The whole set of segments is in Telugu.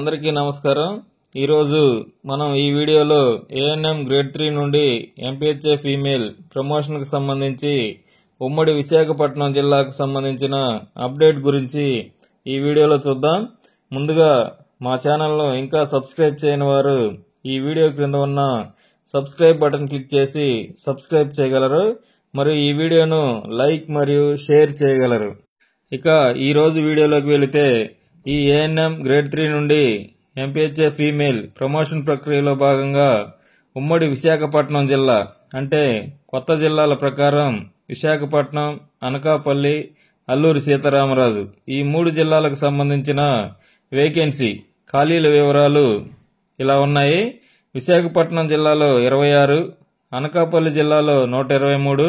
అందరికీ నమస్కారం. ఈరోజు మనం ఈ వీడియోలో ఏఎన్ఎం గ్రేడ్ 3 నుండి ఎంపీహెచ్ఏ ఫీమేల్ ప్రమోషన్కు సంబంధించి ఉమ్మడి విశాఖపట్నం జిల్లాకు సంబంధించిన అప్డేట్ గురించి ఈ వీడియోలో చూద్దాం. ముందుగా మా ఛానల్ను ఇంకా సబ్స్క్రైబ్ చేయని వారు ఈ వీడియో క్రింద ఉన్న సబ్స్క్రైబ్ బటన్ క్లిక్ చేసి సబ్స్క్రైబ్ చేయగలరు. మరియు ఈ వీడియోను లైక్ మరియు షేర్ చేయగలరు. ఇక ఈ రోజు వీడియోలోకి వెళితే ఈ ఏఎన్ఎం గ్రేడ్ 3 నుండి ఎంపీహెచ్ఏ ఫీమేల్ ప్రమోషన్ ప్రక్రియలో భాగంగా ఉమ్మడి విశాఖపట్నం జిల్లా అంటే కొత్త జిల్లాల ప్రకారం విశాఖపట్నం, అనకాపల్లి, అల్లూరి సీతారామరాజు ఈ 3 జిల్లాలకు సంబంధించిన వేకెన్సీ ఖాళీల వివరాలు ఇలా ఉన్నాయి. విశాఖపట్నం జిల్లాలో 26, అనకాపల్లి జిల్లాలో 123,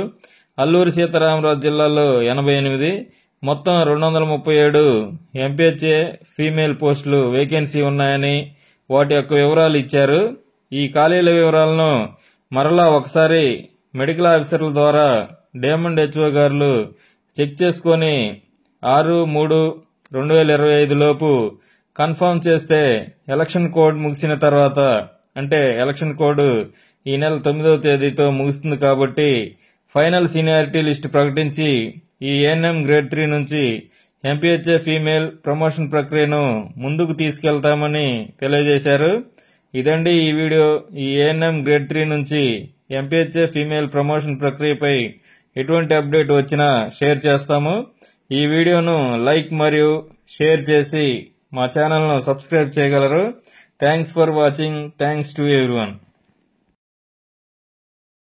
అల్లూరి సీతారామరాజు జిల్లాలో 88, మొత్తం 237 ఎంపీహెచ్ఏ ఫీమేల్ పోస్టులు వేకెన్సీ ఉన్నాయని వాటి యొక్క వివరాలు ఇచ్చారు. ఈ ఖాళీల వివరాలను మరలా ఒకసారి మెడికల్ ఆఫీసర్ల ద్వారా డైమండ్ హెచ్ఓ గారు చెక్ చేసుకుని 6/3/2025 లోపు కన్ఫర్మ్ చేస్తే ఎలక్షన్ కోడ్ ముగిసిన తర్వాత, అంటే ఎలక్షన్ కోడ్ ఈ నెల 9వ తేదీతో ముగుస్తుంది కాబట్టి ఫైనల్ సీనియారిటీ లిస్ట్ ప్రకటించి ఈ ఏఎన్ఎం గ్రేడ్ 3 నుంచి ఎంపీహెచ్ఏ ఫీమేల్ ప్రమోషన్ ప్రక్రియను ముందుకు తీసుకెళ్తామని తెలియజేశారు. ఇదండి ఈ వీడియో. ఈ ఏఎన్ఎం గ్రేడ్ 3 నుంచి ఎంపీహెచ్ఏ ఫీమేల్ ప్రమోషన్ ప్రక్రియపై ఎటువంటి అప్డేట్ వచ్చినా షేర్ చేస్తాము. ఈ వీడియోను లైక్ మరియు షేర్ చేసి మా ఛానల్ను సబ్స్క్రైబ్ చేయగలరు. Thanks for watching. Thanks to everyone.